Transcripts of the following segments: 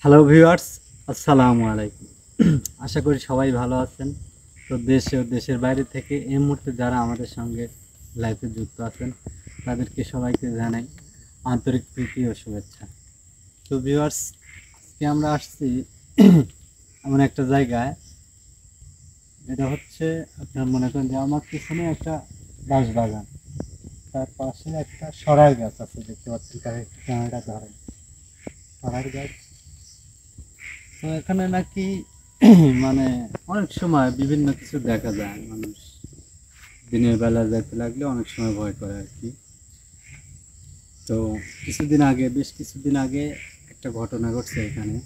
Hello viewers, আসসালামু আলাইকুম। আশা করি সবাই ভালো আছেন। তো দেশে ও দেশের বাইরে থেকে এই মুহূর্তে যারা আমাদের সঙ্গে লাইভে যুক্ত আছেন তাদেরকে সবাইকে জানাই আন্তরিক প্রীতি ও শুভেচ্ছা। তো ভিউয়ার্স, আজকে আমরা আসছি এমন একটা জায়গায়, এটা হচ্ছে আপনার মনে করেন যে আমার পিছনে একটা বাঁশবাগান, তার পাশে একটা সরাই গাছ আছে, দেখতে পাচ্ছেন ক্যামেরাটা ধরেন, সরাই গাছ। তো এখানে নাকি মানে অনেক সময় বিভিন্ন কিছু দেখা যায়, মানুষ দিনের বেলা যেতে লাগলে অনেক সময় ভয় করে আর কি। তো বেশ কিছুদিন আগে একটা ঘটনা ঘটছে এখানে।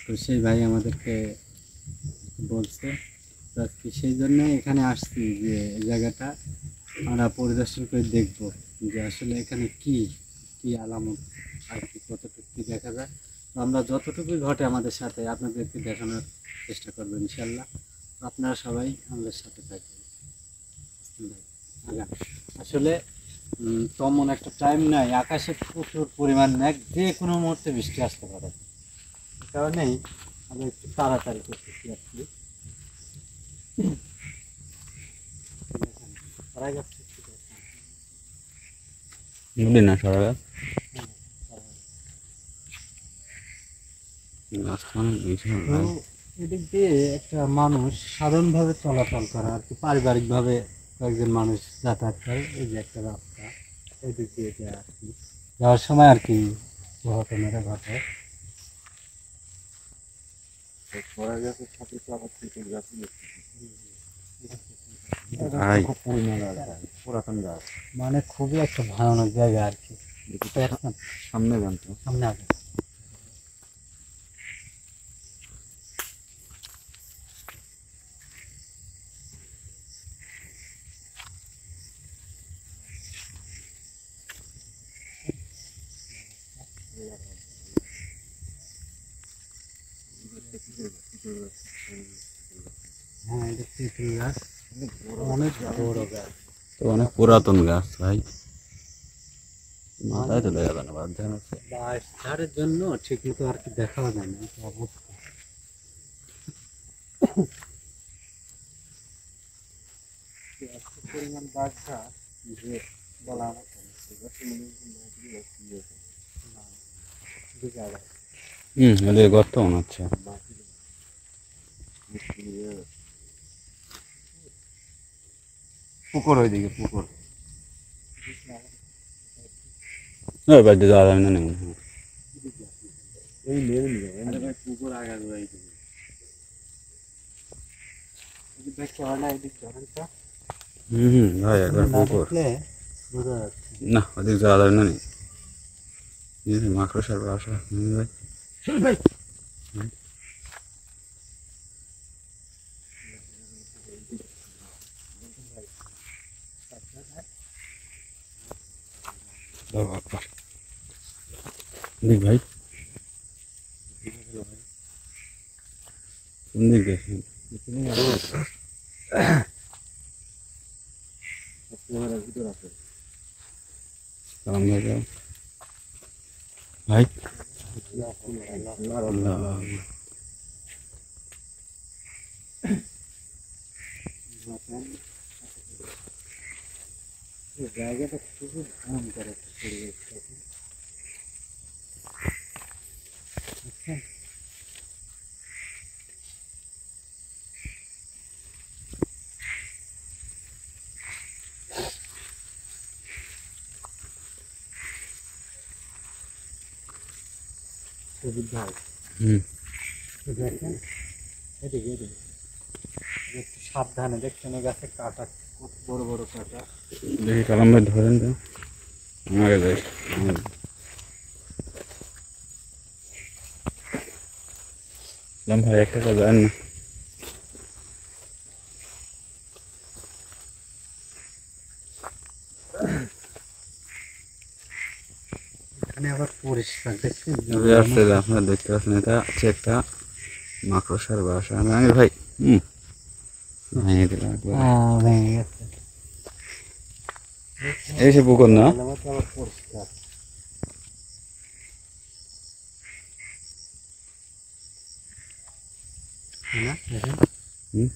তো সেই ভাই আমাদেরকে বলছে, তো আজকে সেই জন্য এখানে আসছি যে এই জায়গাটা আমরা পরিদর্শন করে দেখব যে আসলে এখানে কি কি আলামত আর কি কতটুকু কি দেখা যায়। তো আমরা যতটুকুই ঘটে আমাদের সাথে আপনাদেরকে দেখানোর চেষ্টা করবো ইনশাল্লাহ। তো আপনারা সবাই আমাদের সাথে থাকবেন। আগান। আসলে তেমন একটা টাইম নাই, আকাশে প্রচুর পরিমাণ মেঘ, যে কোনো মুহূর্তে বৃষ্টি আসতে পারে। এই কারণেই আমরা একটু তাড়াতাড়ি করতেছি আর কি। সরাই গাছটা একটু দেখান। বুঝলি না সরাই হ্যাঁ, সরাই। গাছ অনেক বেশি তো এদিক দিয়ে একটা মানুষ সাধারণভাবে চলাচল করে আর কি, পারিবারিকভাবে কয়েকজন মানুষ যাতায়াত করে। এই যে একটা রাস্তা, এদিক দিয়ে যায় আর কি, যাওয়ার সময় আর কি ঘটনাটা ঘটে। সরা গাছের সাথে তো আবার তেঁতুল গাছ আই খুব পুরাতন গাছ। মানে খুবই একটা ভয়ানক জায়গা আর কি। সামনে জানতো সামনে আগে হ্যাঁ, এটা তেঁতুল গাছ, অনেক বড় গাছ। তো অনেক পুরাতন গাছ ভাই, মাথায় তুলে যাবে না বাদ ধ্যান আছে। বাঁশ ঝাড়ের জন্য ঠিক মতো আর কি দেখাও যায় না, এই অবস্থা। এত পরিমাণ বাঁশ ঝাড় যে বলা মতো না। না, দু জায়গায়। ওদের গর্ত মনে হচ্ছে। পুকুর ওইদিকে পুকুর ওই বাড়িতে যাওয়া যাবে না নাকি? এই মেরে নিয়ে আরে ভাই, পুকুর আগা গোড়াই দিবি। এদিক দেখতে হয় না, এদিক ধরেন তো। ভাই একবার না পুকুর দেখলে বোঝা যাচ্ছে না, ওদিক যাওয়া যাবে না নাকি? মাকড়সার বাসা ভাই। ভাই। দেখ ভাই কোন দিক গেছেন? ভিতর আছে সালাম ভাই যাও। ভাই আল্লাহর আল্লাহ। এই জায়গাটা খুবই ভয়ঙ্কর একটা পরিবেশ তখন। বুঝছেন? সুজিত ভাই, এই দেখেন, এদিকে এদিকে একটু সাবধানে দেখছেন, এই গাছে কাটা, কত বড় বড় কাটা। দেখি কালাম ভাই ধরেন তো আমাকে দেখ। কালাম ভাই একটা কাজ জানেন না? এখানে আবার পরিষ্কার দেখছেন। আসছে আপনারা দেখতে পাচ্ছেন, এটা হচ্ছে একটা মাকড়সার বাসা। আমি ভাই ভেঙে দিলাম একবারে। ভেঙে গেছে। এই সে পুকুর না? আবার পরিষ্কার। না দেখেন হুম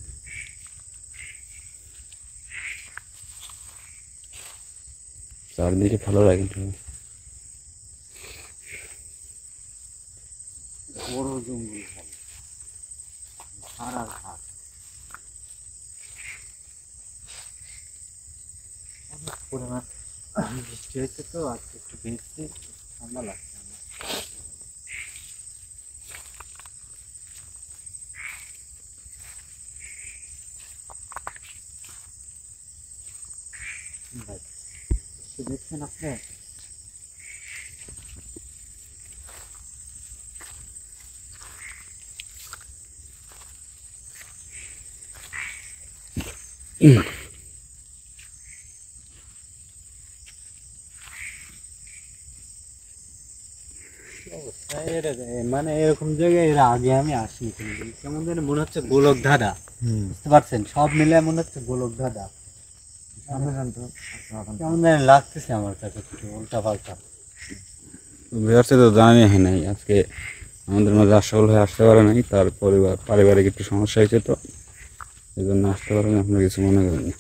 চারদিকে ভালো লাগে কিন্তু। বড় জঙ্গল হবে আর আর হাত অনেক পরিমাণ বৃষ্টি হয়েছে তো আজকে একটু বেশি ঠান্ডা লাগছে আমার। ভাই বৃষ্টি দেখছেন আপনি? মানে এরকম জায়গায় এর আগে আমি আসিনি কোনোদিন। কেমন যেন মনে হচ্ছে গোলক ধাঁধা, বুঝতে পারছেন? সব মিলে মনে হচ্ছে গোলক ধাঁধা। সামনে যান তো কেমন যেন লাগতেছে আমার কাছে একটু উল্টা পাল্টা। বিহারছে তো জানাই হয় নাই আজকে আমাদের মাঝে আশাফল হয়ে আসতে পারে নাই, তার পারিবারিক একটু সমস্যা হয়েছে তো এই জন্য আসতে পারে না। আপনার কিছু মনে করেন না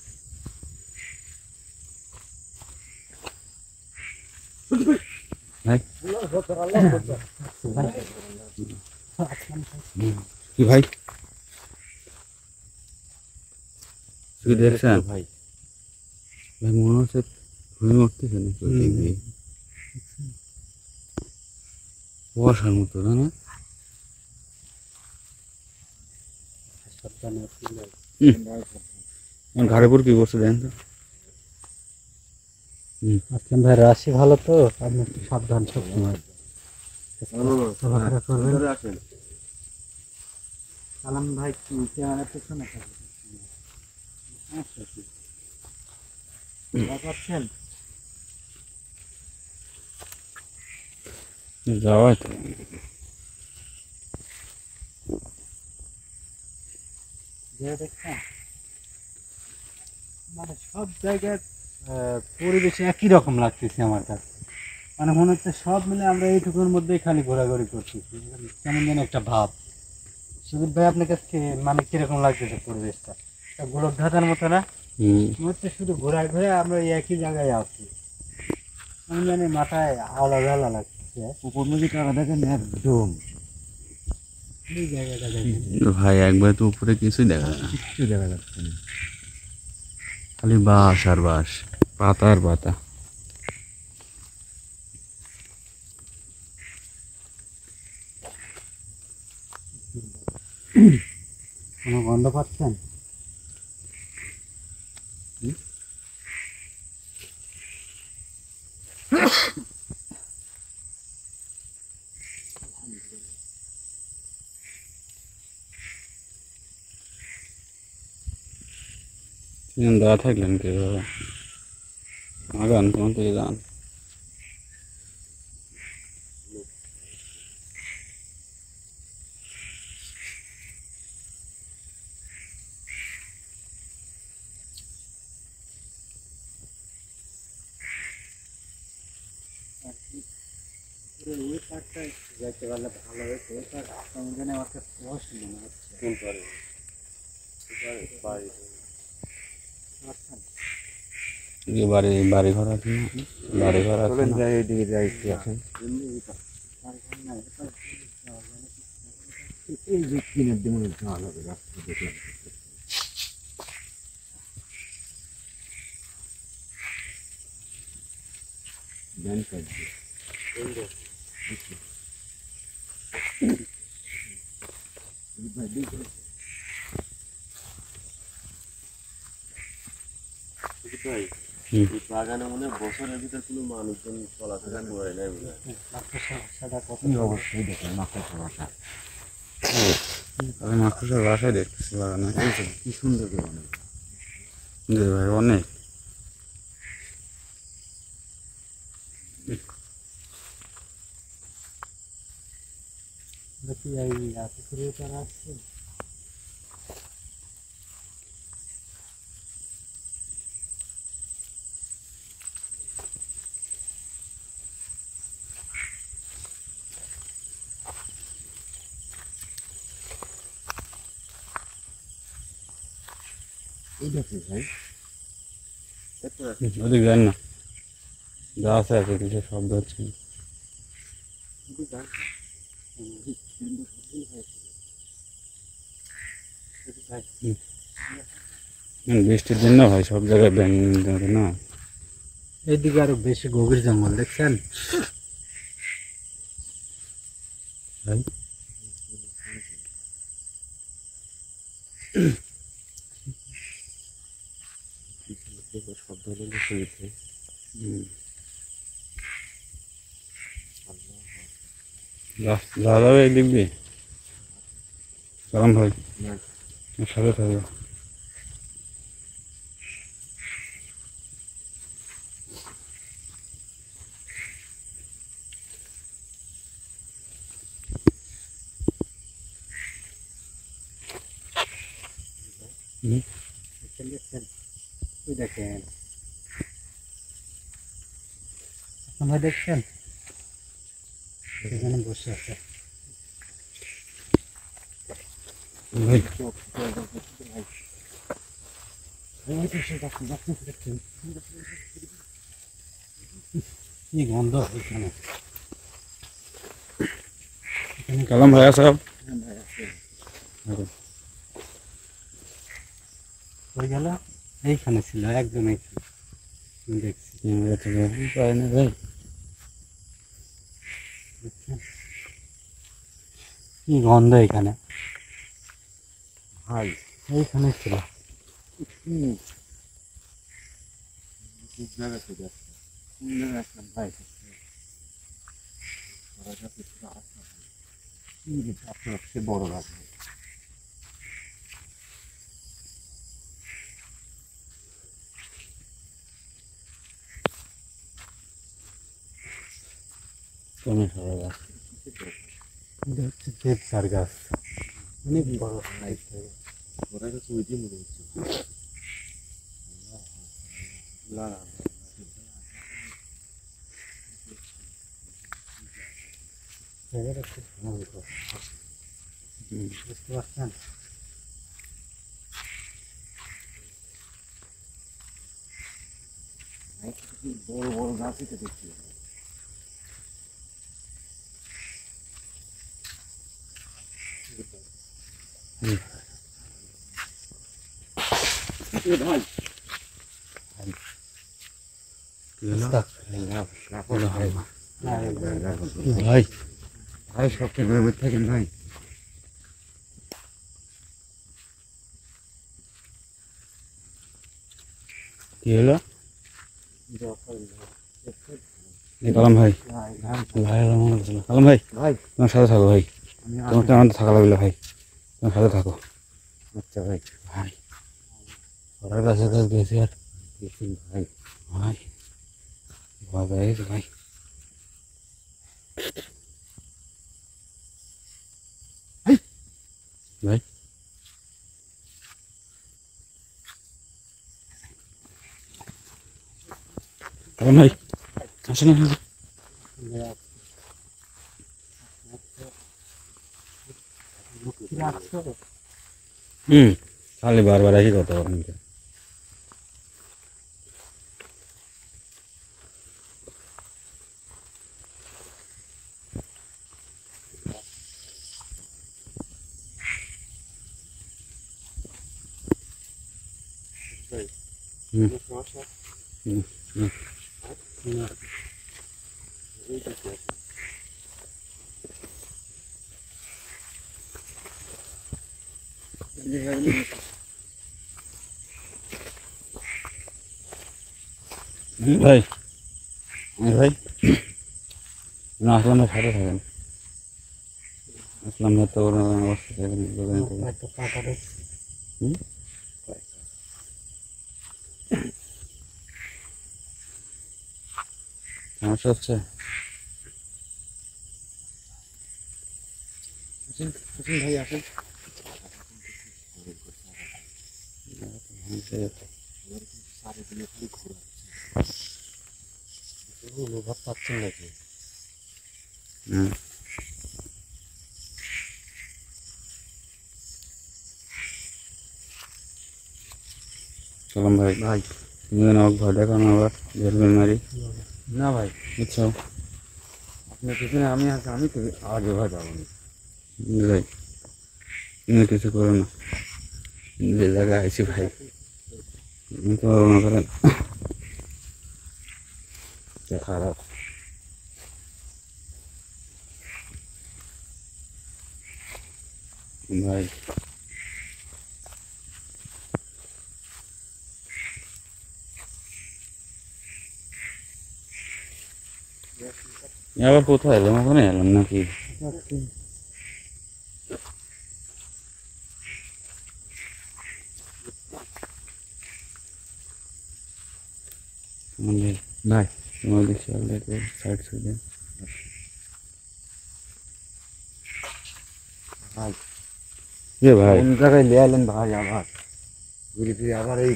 ভাই। কি ভাই তুই দেখছেন ভাই ভাই মনে হচ্ছে ভূমি উঠতেছে নাকি ওই দিক দিয়ে কুয়াশার মতো তাই না? সাবধানে আছি ভাই। আমার ঘাড়ের উপর কি করছে দেখেন তো। আসলাম ভাই রাশি ভালো তো, আপনি একটু সাবধান সবসময় চলাফেরা করবেন। ভিতরে আসেন সালাম ভাই কি ক্যামেরা পেছনে থাকে? সমস্যা কি? পাচ্ছেন? যাওয়াই তো যে দেখছেন মানে সব জায়গার পরিবেশ একই রকম লাগতেছে আমার কাছে। মানে মনে হচ্ছে সব মিলে আমরা এইটুকুর মধ্যেই খালি ঘোরাঘুরি করতেছি, কেমন যেন একটা ভাব। সুদীপ ভাই আপনার কাছে মানে কিরকম লাগতেছে পরিবেশটা? গোলক ধাঁধার মতো না? মনে হচ্ছে শুধু ঘোরায় ঘুরে আমরা এই একই জায়গায় আছি। আমি জানি মাথায় আলাদা আলাদা লাগছে। উপর মুখে টাকা দেখেন একদম এই জায়গাটা দেখেন। ভাই একবার তো উপরে কিছুই দেখা যায় না, কিচ্ছু দেখা যাচ্ছে না। খালি বাঁশ আর বাঁশ, পাতা আর পাতা। কোনো গন্ধ পাচ্ছেন? দেওয়া থাকলেন কিভাবে আগান তোমার থেকে যান। ওই পার্টটা যাইতে পারলে ভালো হয়েছে। ওই পার্ট কেমন যেন আমার কাছে কষ্ট মনে হচ্ছে। কোন পারে বাড়ি পারছেন? যে বাড়ি বাড়ি ঘর আছে না, বাড়ি ঘর আছে চলেন না? যাই এদিকে যাই একটু আসেন এই যে কিনের দিকে যাওয়া যাবে রাস্তা দেখলাম ব্যাংক কাটবে ভাই হুম। এই বাগানে মনে হয় বছরের ভিতর কোনো মানুষজন চলাফেরা করে নাই মনে হয়। কি অবশ্যই দেখেন মাথায় সমস্যা আমি মাকড়সার বাসায় দেখতেছি বাগানে। কি সুন্দর করে বানায়। জি ভাই অনেক। দেখি এই রাতে করে তারা আসছে। এইটা কি ভাই? দেখতে পাচ্ছি। ওদিক যান না, যা আছে আছে, কিছু শব্দ হচ্ছে না। বৃষ্টির জন্য হয় সব জায়গায় ব্যাং না। এইদিকে আরো বেশি গভীর জঙ্গল দেখছেন? ভাই শব্দ হলো না শুনছে। যাওয়া যাবে এই দিক দিয়ে? কারণ ভাই না, আমার সাথে থাকবে। দেখছেন? ওই দেখেন, আপনারা দেখছেন? এখানে বসে আছে। ভাই কি গন্ধ এখানে! কালাম ভাই আছে? হয়ে গেল, এইখানে ছিল, একদম এইখানে আমি দেখছি। পাই না ভাই। দেখছেন? কি গন্ধ এখানে! ভাই এইখানে ছিল। খুব জায়গা থেকে আসছে। কোন জায়গায় আসলাম ভাই? ওরা যাতে পুরো আসলাম। আপনার সে বড় গাছ ভাই। কোন সবাই গাছ? এটা হচ্ছে দেবদার গাছ, অনেক বড় সাইজ। ওরা কাছে ওইটাই মনে হচ্ছে। না না জায়গাটা খুব ভয়ঙ্কর, বুঝতে পারছেন? বড় বড় গাছই তো দেখছি। ভাই ভাই ভাই সব কেন্দ্রের থাকেন ভাই। কি হলো? কালাম ভাই, ভাই কালাম ভাই, ভাই তোমার সাথে থাকো ভাই, তোমার তো আমাদের থাকা লাগলো ভাই, তোমার সাথে থাকো আচ্ছা ভাই ভাই। ওরার কাছে গেছি আর দেখুন ভাই ভাই ভয় পেয়ে গেছি ভাই। ভাই কালাম ভাই আসেন আসেন। খালি বারবার একই কথা বলেন। সমস্যা ভাই ভাই না, আসলাম ভাই সাথে থাকেন। আসলাম ভাই তো অবস্থা থাকেন। হয়তো কাটা রয়েছে। সমস্যা হচ্ছে? ভাই আসেন। অনুভব পাচ্ছেন নাকি? হুম সালাম ভাই ভাই তুমি যেন আমাকে ভয় দেখানো আবার জেলবেল মারি না ভাই বুঝছো আপনার পিছনে আমি আছি, আমি তো আগে ভাই যাবো না। ভাই তুমি কিছু করো না যে জায়গায় আইছি ভাই তুমি তো মনে করেন খারাপ ভাই আবার কোথায় এলাম ওখানে এলাম নাকি আমাদের ভাই আমাদের শিয়ালদার সাইড সাইডে ভাই এ ভাই কোন জায়গায় লিয়ে এলেন ভাই? আবার ঘুরে ফিরে আবার এই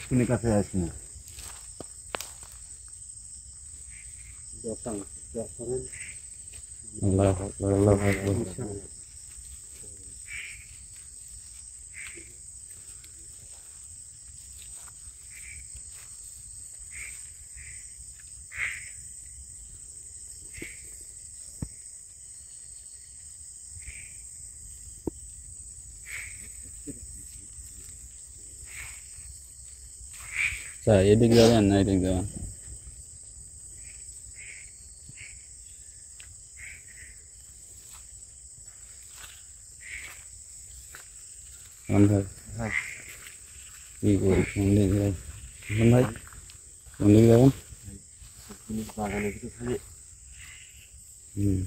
স্কুলের কাছে আসি না। আল্লাহ আকবার আল্লাহ আকবার আচ্ছা এদিক যাবেন না এদিক যাবেন ভাই ভাই কি করি কোন দিক যাই ভাই কোন দিক যাবেন বাগানে কিছু খালি হুম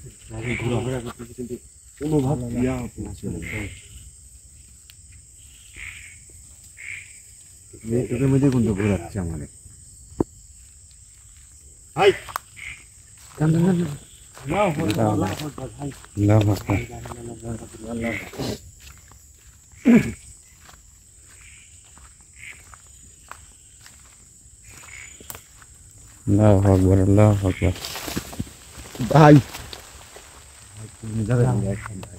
ঘোরাফেরা করতেছি, কিন্তু কোনো ভাব ইয়া হচ্ছে না। নেটওয়ার্কের মধ্যে কিন্তু ঘোরাচ্ছে আমাদের। হাই আল্লাহ আকবার আল্লাহ আকবার আল্লাহ আকবার ভাই কোন জায়গায় যাচ্ছেন ভাই?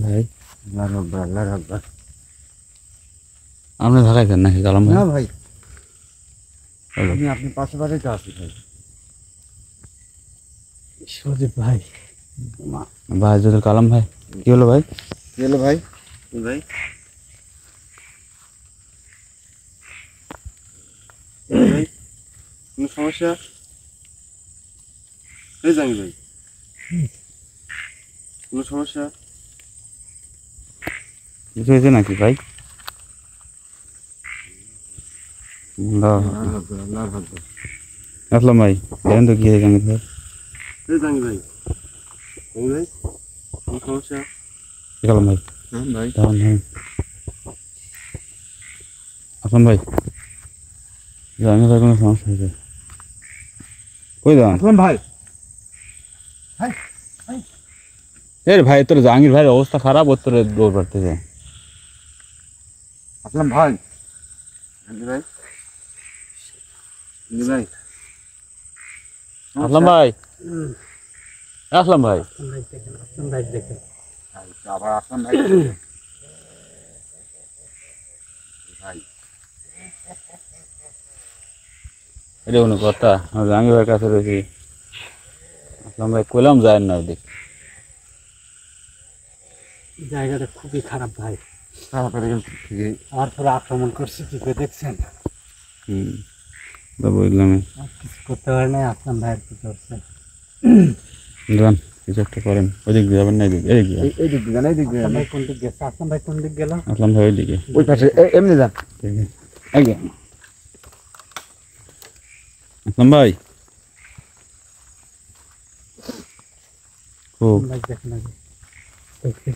ভাই আল্লাহর আকবার আল্লাহর আকবার। আপনি ঢাকাইছেন নাকি কালাম ভাই না ভাই হলো। আমি আপনি পাশে পাশে তো আছি ভাই। সজীব ভাই ভাই যদি কালাম ভাই কি হলো ভাই কি হলো ভাই? ভাই ভাই কোনো সমস্যা? এই জানি ভাই কোনো সমস্যা? কিছু হয়েছে নাকি ভাই আল্লাহ আল্লাহর আকবার আল্লাহর আকবার। আসলাম ভাই দেখেন তো কি হয়েছে জাঙ্গির ভাই এই জানি ভাই ভাই কোনো সমস্যা? কি কালাম ভাই হ্যাঁ ভাই দাঁড়ান দাঁড়ান আসলাম ভাই জাঙ্গির ভাই কোনো সমস্যা হয়েছে কই দাঁড়ান আসলাম ভাই এর ভাই তোর জাহাঙ্গীর ভাইয়ের অবস্থা খারাপ ওর তোর দৌড় পারতেছে আসলাম ভাই জানি ভাই জানি ভাই আসলাম ভাই আসলাম ভাই আবার আসলাম ভাই ভাই এটা কোনো কথা আমি জাহাঙ্গীর ভাইয়ের কাছে রয়েছি আসলাম ভাই কইলাম যায় না ওদিক জায়গাটা খুবই খারাপ ভাই। খারাপ হয়ে গেল ঠিকই। আমার পরে আক্রমণ করছে কি করে দেখছেন? হুম তা বুঝলাম আর কিছু করতে পারে নাই, আসলাম ভাইয়ের কি করছে। যান কিছু একটা করেন ওইদিক দিয়ে যাবেন না এদিক এদিক দিয়ে এই দিক দিয়ে এই দিক দিয়ে আসলাম ভাই কোন দিক গেছে? আসলাম ভাই কোন দিক গেল? আসলাম ভাই ওইদিকে ওই পাশে এমনি যান। ঠিক আছে একদম আসলাম ভাই খুব আসলাম ভাই দেখেন আগে। দেখেন।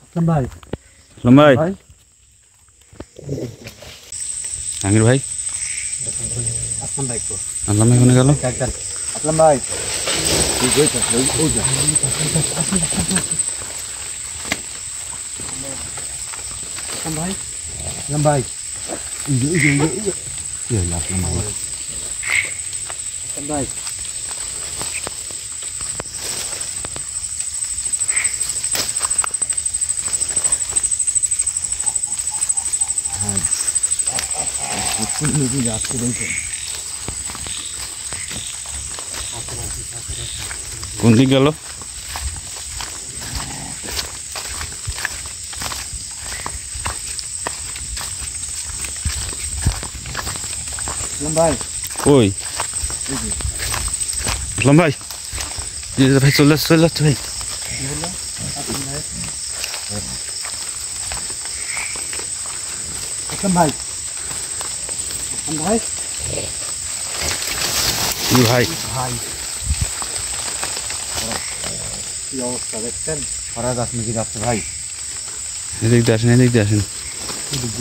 আসলাম ভাই আসলাম ভাই ভাই জাহাঙ্গীর ভাই আসলাম ভাই কো আসলাম ভাই কোনে গেল কাকা আসলাম ভাই ওই পাশে ওই যা আসলাম ভাই আসলাম ভাই এই যে কি হলো আসলাম ভাই? আসলাম ভাই যাচ্ছে দেখুন কোন দিক গেল? ভাই কই আসলাম ভাই? এই যে ভাই চলে যাচ্ছে ভাই। ভাই ভাই এই ভাই ভাই কি অবস্থা দেখছেন? খরা গাছ নাকি যাচ্ছে ভাই। এদিক দিয়ে আসেন, এদিক দিয়ে আসেন।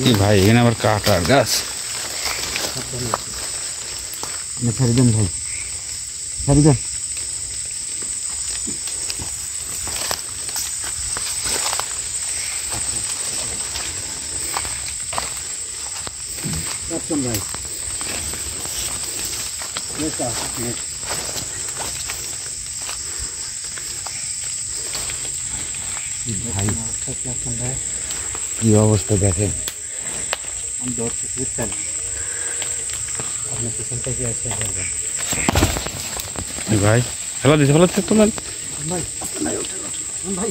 এই ভাই এখানে আবার কাটার গাছ। ছাড়ি দেন ভাই, ছাড়ি দেন। ভাই ভাই ভাই কি অবস্থা দেখেন। আমি দৌড়তে বুঝছেন, আপনার পিছন থেকে এসে ধরবেন। এই ভাই ফেলা দিচ্ছে তোলেন। ভাই ভাই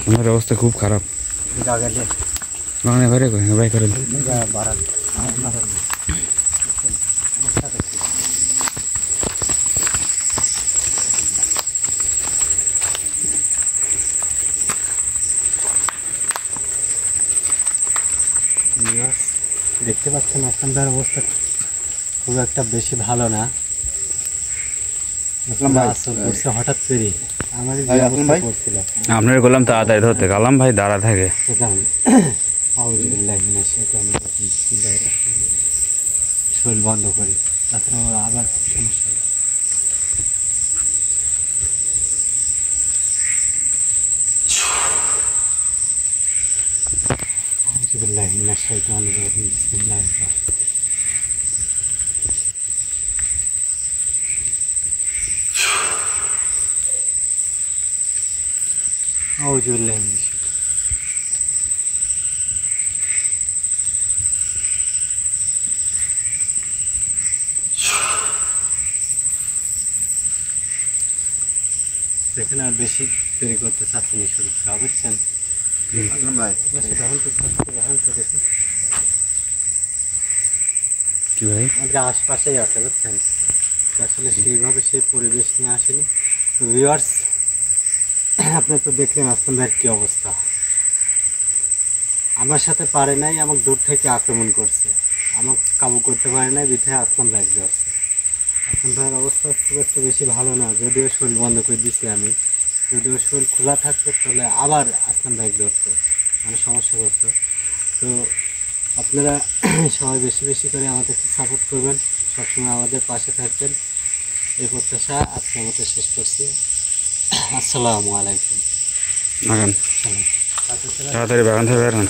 আমার অবস্থা খুব খারাপ। মানে বাইরে করেন, ভাই করেন। দেখতে পাচ্ছেন আসলামদার অবস্থা খুব একটা বেশি ভালো না। হঠাৎ করে আমার পড়ছিল, আপনার বললাম তাড়াতাড়ি ধরতে, কালাম ভাই দাঁড়া থাকে। শরীর বন্ধ করি, তাছাড়া আবার সমস্যা হয়। দেখেন আর বেশি দেরি করতে চাচ্ছেন শুরু করা, বুঝছেন ভাই দেখুন কি ভাই? আমাদের আশপাশেই আছে, বুঝছেন, আসলে সেইভাবে সেই পরিবেশ নিয়ে আসেনি। তো ভিউয়ার্স, আপনি তো দেখলেন আসলাম ভাইয়ের কী অবস্থা। আমার সাথে পারে নাই, আমাকে দূর থেকে আক্রমণ করছে, আমাকে কাবু করতে পারে নাই, বিধায় আসলাম ভাই ধরছে। আসলাম ভাইয়ের অবস্থা খুব একটা বেশি ভালো না, যদিও শরীর বন্ধ করে দিছি আমি। যদিও শরীর খোলা থাকতো তাহলে আবার আসলাম ভাই ধরতো, মানে সমস্যা করতো। তো আপনারা সবাই বেশি বেশি করে আমাদেরকে সাপোর্ট করবেন, সবসময় আমাদের পাশে থাকবেন, এই প্রত্যাশা আজকে আমাদের শেষ করছি। আসসালামু আলাইকুম। তাড়াতাড়ি বাগান থেকে বের হন।